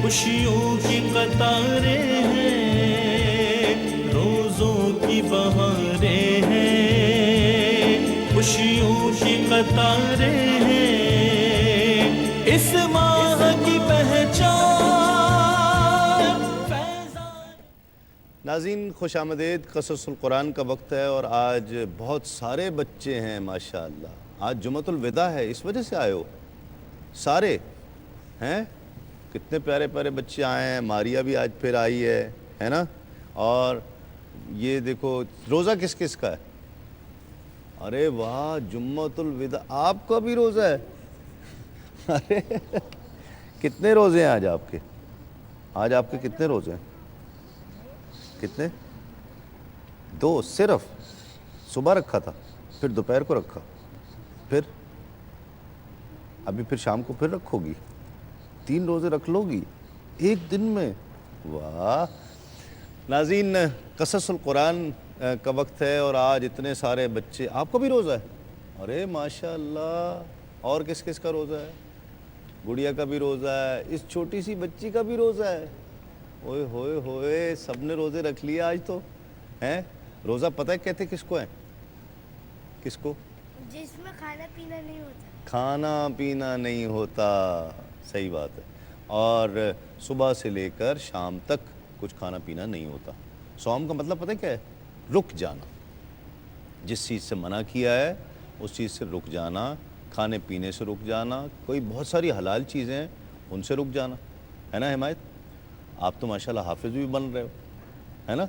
خوشیوں کی قطاریں ہیں، روزوں کی بہاریں ہیں، خوشیوں کی قطاریں ہیں، اس ماہ کی پہچان فیضان۔ ناظرین خوش آمدید، قصص القرآن کا وقت ہے اور آج بہت سارے بچے ہیں ماشاءاللہ۔ آج جمعۃ الوداع ہے، اس وجہ سے آئے ہو سارے ہیں؟ کتنے پیارے پیارے بچے آئے ہیں، ماریا بھی آج پھر آئی ہے نا؟ اور یہ دیکھو روزہ کس کس کا ہے؟ ارے واہ، جمعۃ الوداع آپ کا بھی روزہ ہے؟ ارے کتنے روزے ہیں آج آپ کے؟ آج آپ کے کتنے روزے ہیں؟ کتنے؟ 2 صرف؟ صبح رکھا تھا، پھر دوپہر کو رکھا، پھر ابھی پھر شام کو پھر رکھو گی؟ 3 روزے رکھ لو گی ایک دن میں؟ واہ! ناظرین قصص القرآن کا وقت ہے اور آج اتنے سارے بچے، آپ کا بھی روزہ ہے؟ ارے ماشاءاللہ! اور کس کس کا روزہ ہے؟ گڑیا کا بھی روزہ ہے، اس چھوٹی سی بچی کا بھی روزہ ہے۔ اوئے ہوئے ہوئے، سب نے روزے رکھ لیے آج تو ہیں۔ روزہ پتہ ہے کہتے کس کو ہے؟ کس کو؟ جس میں کھانا پینا نہیں ہوتا۔ کھانا پینا نہیں ہوتا، صحیح بات ہے، اور صبح سے لے کر شام تک کچھ کھانا پینا نہیں ہوتا۔ صوم کا مطلب پتہ ہے کیا ہے؟ رک جانا، جس چیز سے منع کیا ہے اس چیز سے رک جانا، کھانے پینے سے رک جانا، کوئی بہت ساری حلال چیزیں ہیں ان سے رک جانا، ہے نا حمایت؟ آپ تو ماشاءاللہ حافظ بھی بن رہے ہو، ہے نا؟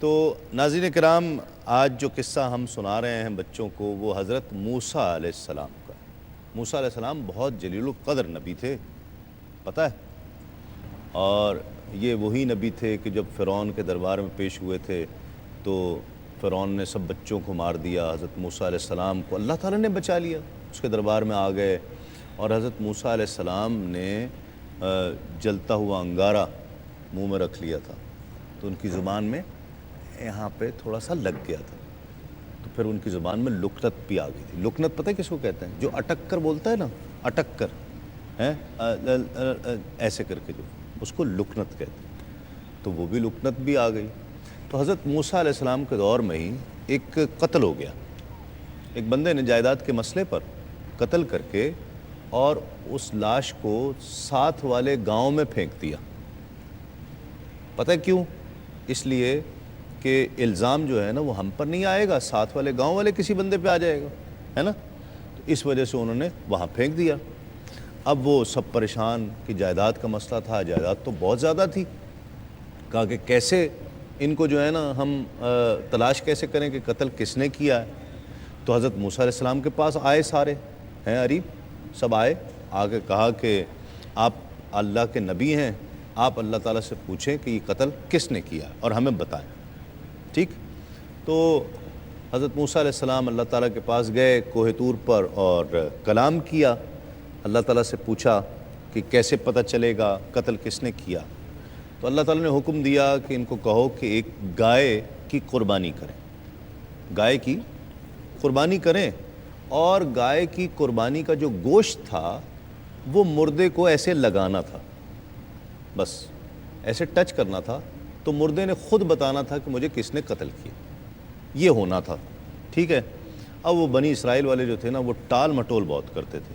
تو ناظرین کرام، آج جو قصہ ہم سنا رہے ہیں بچوں کو وہ حضرت موسیٰ علیہ السلام کا۔ موسیٰ علیہ السلام بہت جلیل القدر نبی تھے، پتہ ہے؟ اور یہ وہی نبی تھے کہ جب فرعون کے دربار میں پیش ہوئے تھے تو فرعون نے سب بچوں کو مار دیا، حضرت موسیٰ علیہ السلام کو اللہ تعالیٰ نے بچا لیا، اس کے دربار میں آ گئے اور حضرت موسیٰ علیہ السلام نے جلتا ہوا انگارہ منہ میں رکھ لیا تھا، تو ان کی زبان میں یہاں پہ تھوڑا سا لگ گیا تھا، تو پھر ان کی زبان میں لکنت بھی آ گئی تھی۔ لکنت پتہ ہے کس کو کہتے ہیں؟ جو اٹک کر بولتا ہے نا، اٹک کر ہیں ایسے کر کے، جو اس کو لکنت کہتے ہیں، تو وہ بھی لکنت بھی آ گئی۔ تو حضرت موسیٰ علیہ السلام کے دور میں ہی ایک قتل ہو گیا، ایک بندے نے جائیداد کے مسئلے پر قتل کر کے اور اس لاش کو ساتھ والے گاؤں میں پھینک دیا۔ پتہ ہے کیوں؟ اس لیے کہ الزام جو ہے نا وہ ہم پر نہیں آئے گا، ساتھ والے گاؤں والے کسی بندے پہ آ جائے گا، ہے نا؟ تو اس وجہ سے انہوں نے وہاں پھینک دیا۔ اب وہ سب پریشان کہ جائیداد کا مسئلہ تھا، جائیداد تو بہت زیادہ تھی، کہا کہ کیسے ان کو جو ہے نا ہم تلاش کیسے کریں کہ قتل کس نے کیا ہے؟ تو حضرت موسیٰ علیہ السلام کے پاس آئے، سارے ہیں عریب، سب آئے، آ کے کہا کہ آپ اللہ کے نبی ہیں، آپ اللہ تعالیٰ سے پوچھیں کہ یہ قتل کس نے کیا اور ہمیں بتائیں، ٹھیک؟ تو حضرت موسیٰ علیہ السلام اللہ تعالیٰ کے پاس گئے کوہ طور پر اور کلام کیا، اللہ تعالیٰ سے پوچھا کہ کیسے پتہ چلے گا قتل کس نے کیا؟ تو اللہ تعالیٰ نے حکم دیا کہ ان کو کہو کہ ایک گائے کی قربانی کریں، گائے کی قربانی کریں، اور گائے کی قربانی کا جو گوشت تھا وہ مردے کو ایسے لگانا تھا، بس ایسے ٹچ کرنا تھا، تو مردے نے خود بتانا تھا کہ مجھے کس نے قتل کیا، یہ ہونا تھا، ٹھیک ہے؟ اب وہ بنی اسرائیل والے جو تھے نا وہ ٹال مٹول بہت کرتے تھے،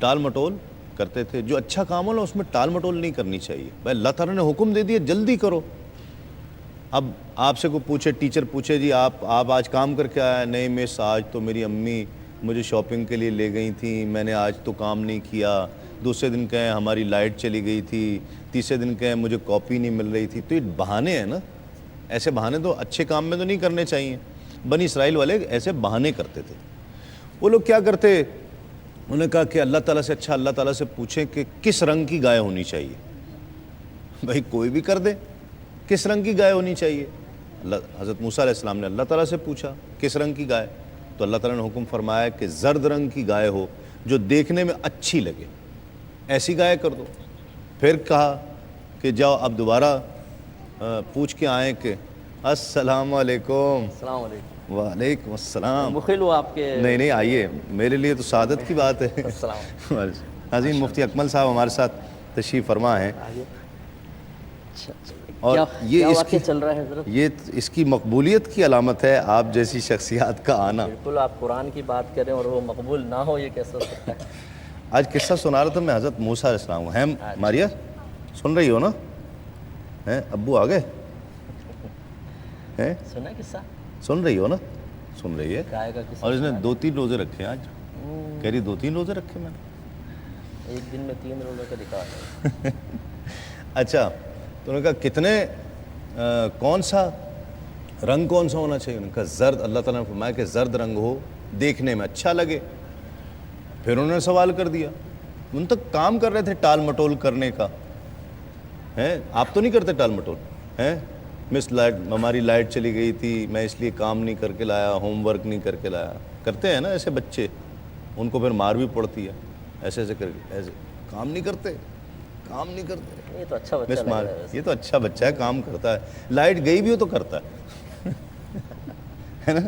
ٹال مٹول کرتے تھے، جو اچھا کام ہو نا اس میں ٹال مٹول نہیں کرنی چاہیے، بھائی اللہ تعالیٰ نے حکم دے دیا جلدی کرو۔ اب آپ سے کوئی پوچھے، ٹیچر پوچھے جی آپ آج کام کر کے آیا؟ نہیں مس، آج تو میری امی مجھے شاپنگ کے لیے لے گئی تھیں، میں نے آج تو کام نہیں کیا۔ دوسرے دن کہیں ہماری لائٹ چلی گئی تھی، تیسرے دن کہیں مجھے کاپی نہیں مل رہی تھی۔ تو یہ بہانے ہیں نا، ایسے بہانے تو اچھے کام میں تو نہیں کرنے چاہیے۔ بنی اسرائیل والے ایسے بہانے کرتے تھے۔ وہ لوگ کیا کرتے، انہوں نے کہا کہ اللہ تعالیٰ سے، اچھا اللہ تعالیٰ سے پوچھیں کہ کس رنگ کی گائے ہونی چاہیے۔ بھائی کوئی بھی کر دے، کس رنگ کی گائے ہونی چاہیے؟ حضرت موسیٰ علیہ السلام نے اللہ تعالیٰ سے پوچھا کس رنگ کی گائے، تو اللہ تعالیٰ نے حکم فرمایا کہ زرد رنگ کی گائے ہو جو دیکھنے میں اچھی لگے، ایسی گائے کر دو۔ پھر کہا کہ جاؤ اب دوبارہ پوچھ کے آئیں کہ السلام علیکم۔ السلام علیکم۔ وعلیکم السلام۔ مخل ہوا آپ کے؟ نہیں آئیے، میرے لیے تو سعادت کی بات ہے۔ السلام۔ عظیم مفتی اکمل صاحب ہمارے ساتھ تشریف فرما ہیں. اچھا اور یہ کیا اس واقعہ کی چل رہا ہے حضرت؟ یہ اس کی مقبولیت کی علامت ہے آپ جیسی شخصیات کا آنا. بالکل آپ قرآن کی بات کریں اور وہ مقبول نہ ہو، یہ کیسے ہو سکتا ہے؟ آج قصہ سنا رہا تھا میں حضرت موسیٰ علیہ السلام کو. ہیں ماریا سن رہی ہو نا؟ ہیں ابو آ گئے؟ ہیں سنا قصہ؟ سن رہی ہو نا؟ سن رہی ہے. گائے کا قصہ اور اس نے 2-3 روزے رکھے ہیں آج. کہہ رہی 2-3 روزے رکھے میں نے. ایک دن میں 3 روزوں کا ریکارڈ ہے. اچھا تو انہوں نے کہا کتنے کون سا رنگ کون سا ہونا چاہیے؟ انہوں نے کہا زرد. اللہ تعالیٰ نے فرمایا کہ زرد رنگ ہو، دیکھنے میں اچھا لگے. پھر انہوں نے سوال کر دیا. ان تک کام کر رہے تھے ٹال مٹول کرنے کا. ہیں آپ تو نہیں کرتے ٹال مٹول؟ ہیں مس لائٹ ہماری لائٹ چلی گئی تھی، میں اس لیے کام نہیں کر کے لایا، ہوم ورک نہیں کر کے لایا. کرتے ہیں نا ایسے بچے، ان کو پھر مار بھی پڑتی ہے. ایسے ایسے کر کے ایسے کام نہیں کرتے، کام نہیں کرتے. یہ تو اچھا بچہ مس لگ مار رہا ہے ویسے. یہ تو اچھا بچہ ہے، کام کرتا ہے. لائٹ گئی بھی ہو تو کرتا ہے نا.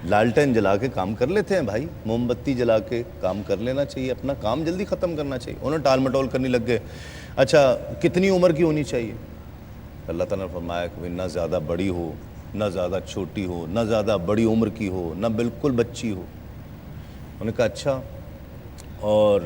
لالٹین جلا کے کام کر لیتے ہیں بھائی، موم بتی جلا کے کام کر لینا چاہیے، اپنا کام جلدی ختم کرنا چاہیے. انہوں ٹال مٹول کرنے لگ گئے. اچھا کتنی عمر کی ہونی چاہیے؟ اللہ تعالیٰ نے فرمایا کہ نہ زیادہ بڑی ہو نہ زیادہ چھوٹی ہو، نہ زیادہ بڑی عمر کی ہو نہ بالکل بچی ہو. انہوں نے کہا اچھا. اور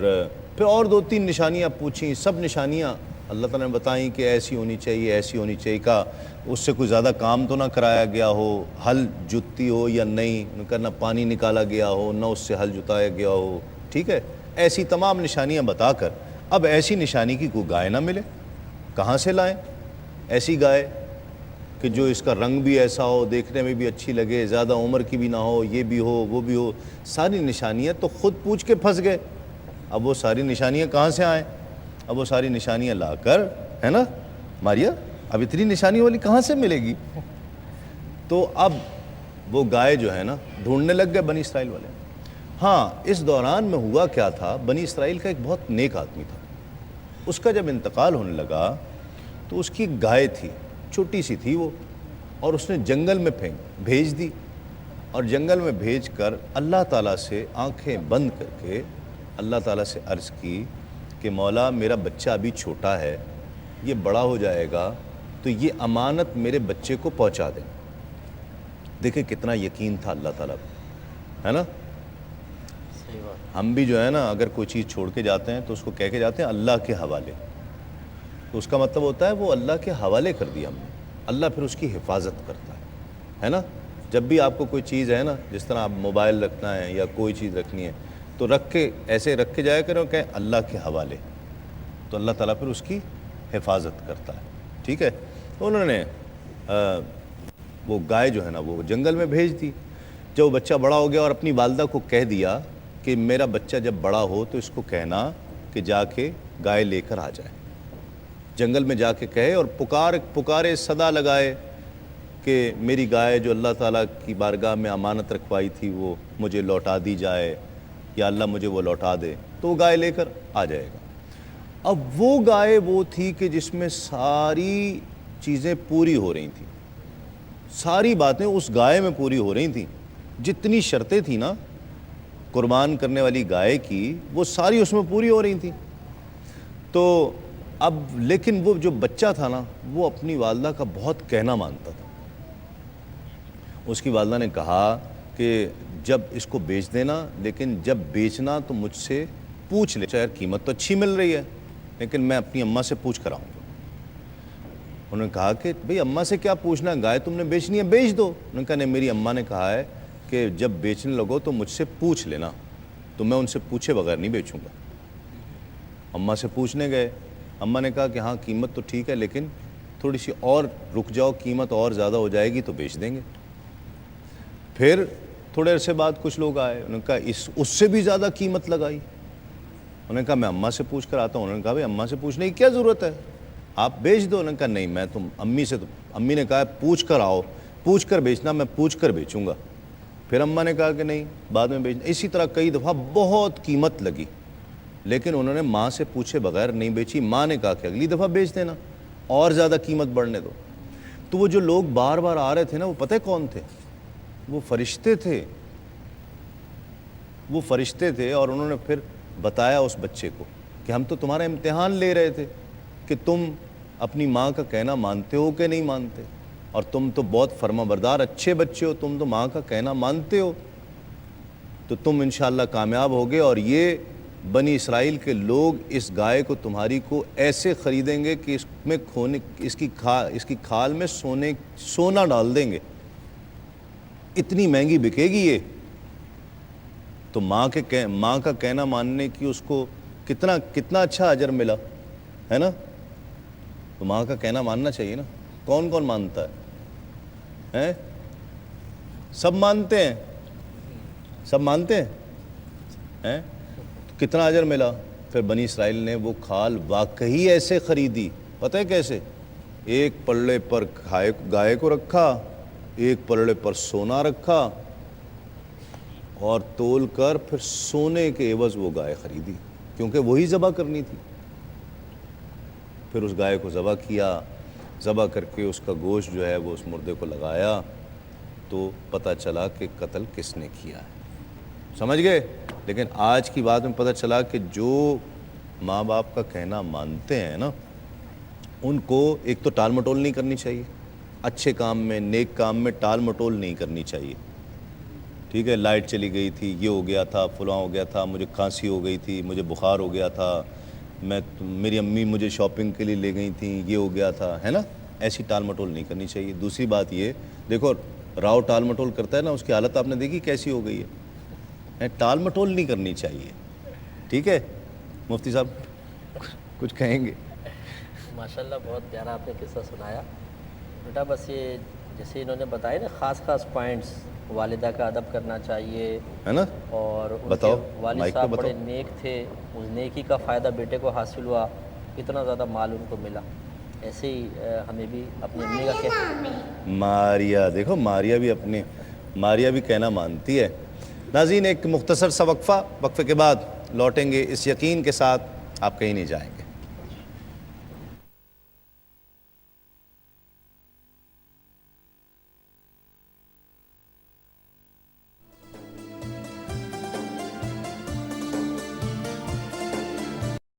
پھر اور 2-3 نشانیاں پوچھیں. سب نشانیاں اللہ تعالیٰ نے بتائیں کہ ایسی ہونی چاہیے، ایسی ہونی چاہیے. کہا اس سے کوئی زیادہ کام تو نہ کرایا گیا ہو، ہل جتی ہو یا نہیں. انہوں نے کہا نہ پانی نکالا گیا ہو نہ اس سے ہل جتایا گیا ہو. ٹھیک ہے، ایسی تمام نشانیاں بتا کر اب ایسی نشانی کی کوئی گائے نہ ملے. کہاں سے لائیں ایسی گائے کہ جو اس کا رنگ بھی ایسا ہو، دیکھنے میں بھی اچھی لگے، زیادہ عمر کی بھی نہ ہو، یہ بھی ہو وہ بھی ہو. ساری نشانیاں تو خود پوچھ کے پھنس گئے. اب وہ ساری نشانیاں کہاں سے آئیں؟ اب وہ ساری نشانیاں لا کر، ہے نا ماریا، اب اتنی نشانی والی کہاں سے ملے گی؟ تو اب وہ گائے جو ہے نا ڈھونڈنے لگ گئے بنی اسرائیل والے. ہاں اس دوران میں ہوا کیا تھا، بنی اسرائیل کا ایک بہت نیک آدمی تھا. اس کا جب انتقال ہونے لگا تو اس کی ایک گائے تھی، چھوٹی سی تھی وہ، اور اس نے جنگل میں بھیج دی. اور جنگل میں بھیج کر اللہ تعالیٰ سے آنکھیں بند کر کے اللہ تعالیٰ سے عرض کی کہ مولا میرا بچہ ابھی چھوٹا ہے، یہ بڑا ہو جائے گا تو یہ امانت میرے بچے کو پہنچا دیں. دیکھیں کتنا یقین تھا اللہ تعالیٰ کو، ہے نا. صحیح بات. ہم بھی جو ہے نا اگر کوئی چیز چھوڑ کے جاتے ہیں تو اس کو کہہ کے جاتے ہیں اللہ کے حوالے. تو اس کا مطلب ہوتا ہے وہ اللہ کے حوالے کر دیا ہم نے، اللہ پھر اس کی حفاظت کرتا ہے نا. جب بھی آپ کو کوئی چیز ہے نا، جس طرح آپ موبائل رکھنا ہے یا کوئی چیز رکھنی ہے تو رکھ کے ایسے رکھ کے جایا کرو کہ اللہ کے حوالے، تو اللہ تعالیٰ پھر اس کی حفاظت کرتا ہے. ٹھیک ہے. تو انہوں نے وہ گائے جو ہے نا وہ جنگل میں بھیج دی. جب وہ بچہ بڑا ہو گیا اور اپنی والدہ کو کہہ دیا کہ میرا بچہ جب بڑا ہو تو اس کو کہنا کہ جا کے گائے لے کر آ جائے. جنگل میں جا کے کہے اور پکارے صدا لگائے کہ میری گائے جو اللہ تعالیٰ کی بارگاہ میں امانت رکھوائی تھی وہ مجھے لوٹا دی جائے، یا اللہ مجھے وہ لوٹا دے. تو وہ گائے لے کر آ جائے گا. اب وہ گائے وہ تھی کہ جس میں ساری چیزیں پوری ہو رہی تھیں، ساری باتیں اس گائے میں پوری ہو رہی تھیں. جتنی شرطیں تھیں نا قربان کرنے والی گائے کی، وہ ساری اس میں پوری ہو رہی تھیں. تو اب لیکن وہ جو بچہ تھا نا وہ اپنی والدہ کا بہت کہنا مانتا تھا. اس کی والدہ نے کہا کہ جب اس کو بیچ دینا، لیکن جب بیچنا تو مجھ سے پوچھ لے. یار قیمت تو اچھی مل رہی ہے لیکن میں اپنی اماں سے پوچھ کر آؤں گا. انہوں نے کہا کہ بھئی اماں سے کیا پوچھنا، گائے تم نے بیچنی ہے بیچ دو. انہوں نے کہا نہیں، میری اماں نے کہا ہے کہ جب بیچنے لگو تو مجھ سے پوچھ لینا، تو میں ان سے پوچھے بغیر نہیں بیچوں گا. اماں سے پوچھنے گئے. اماں نے کہا کہ ہاں قیمت تو ٹھیک ہے لیکن تھوڑی سی اور رک جاؤ، قیمت اور زیادہ ہو جائے گی تو بیچ دیں گے. پھر تھوڑے عرصے بعد کچھ لوگ آئے. انہوں نے کہا اس سے بھی زیادہ قیمت لگائی. انہوں نے کہا میں اماں سے پوچھ کر آتا ہوں. انہوں نے کہا بھئی اماں سے پوچھنے کی کیا ضرورت ہے، آپ بیچ دو. انہوں نے کہا نہیں، میں امی نے کہا پوچھ کر آؤ، پوچھ کر بیچنا، میں پوچھ کر بیچوں گا. پھر اماں نے کہا کہ نہیں بعد میں بیچنا. اسی طرح کئی دفعہ بہت قیمت لگی لیکن انہوں نے ماں سے پوچھے بغیر نہیں بیچی. ماں نے کہا کہ اگلی دفعہ بیچ دینا اور زیادہ قیمت بڑھنے دو. تو وہ جو لوگ بار بار آ رہے تھے نا، وہ پتہ ہے کون تھے؟ وہ فرشتے تھے. وہ فرشتے تھے. اور انہوں نے پھر بتایا اس بچے کو کہ ہم تو تمہارا امتحان لے رہے تھے کہ تم اپنی ماں کا کہنا مانتے ہو کہ نہیں مانتے، اور تم تو بہت فرما بردار اچھے بچے ہو، تم تو ماں کا کہنا مانتے ہو، تو تم انشاءاللہ کامیاب ہوگے، اور یہ بنی اسرائیل کے لوگ اس گائے کو تمہاری کو ایسے خریدیں گے کہ اس میں اس کی کھال میں سونا ڈال دیں گے، اتنی مہنگی بکے گی یہ۔ تو ماں کا کہنا ماننے کی اس کو کتنا اچھا اجر ملا ہے نا۔ تو ماں کا کہنا ماننا چاہیے نا۔ کون کون مانتا ہے؟ سب مانتے ہیں، سب مانتے ہیں۔ کتنا اجر ملا؟ پھر بنی اسرائیل نے وہ کھال واقعی ایسے خریدی، پتہ ہے کیسے؟ ایک پلڑے پر گائے کو رکھا، ایک پلڑے پر سونا رکھا، اور تول کر پھر سونے کے عوض وہ گائے خریدی، کیونکہ وہی ذبح کرنی تھی۔ پھر اس گائے کو ذبح کیا، ذبح کر کے اس کا گوشت جو ہے وہ اس مردے کو لگایا، تو پتہ چلا کہ قتل کس نے کیا ہے، سمجھ گئے؟ لیکن آج کی بات میں پتہ چلا کہ جو ماں باپ کا کہنا مانتے ہیں نا، ان کو ایک تو ٹال مٹول نہیں کرنی چاہیے، اچھے کام میں نیک کام میں ٹال مٹول نہیں کرنی چاہیے، ٹھیک ہے؟ لائٹ چلی گئی تھی، یہ ہو گیا تھا، فلاں ہو گیا تھا، مجھے کھانسی ہو گئی تھی، مجھے بخار ہو گیا تھا، میری امی مجھے شاپنگ کے لیے لے گئی تھیں، یہ ہو گیا تھا، ہے نا؟ ایسی ٹال مٹول نہیں کرنی چاہیے۔ دوسری بات یہ دیکھو، راؤ ٹال مٹول کرتا ہے نا، اس کی حالت آپ نے دیکھی کیسی ہو گئی ہے۔ ٹال مٹول نہیں کرنی چاہیے، ٹھیک ہے؟ مفتی صاحب کچھ کہیں گے؟ ماشاءاللہ بہت پیارا آپ نے قصہ سنایا بیٹا۔ بس یہ جیسے انہوں نے بتایا نا خاص پوائنٹس، والدہ کا ادب کرنا چاہیے، ہے نا؟ اور ان کے بتاؤ، والد مائک پہ صاحب بتاؤ۔ بڑے نیک تھے، اس نیکی کا فائدہ بیٹے کو حاصل ہوا، اتنا زیادہ مال ان کو ملا۔ ایسے ہی ہمیں بھی اپنی امی کا ماریا، دیکھو ماریا بھی کہنا مانتی ہے۔ ناظرین، ایک مختصر سا وقفے کے بعد لوٹیں گے اس یقین کے ساتھ آپ کہیں نہیں جائیں گے۔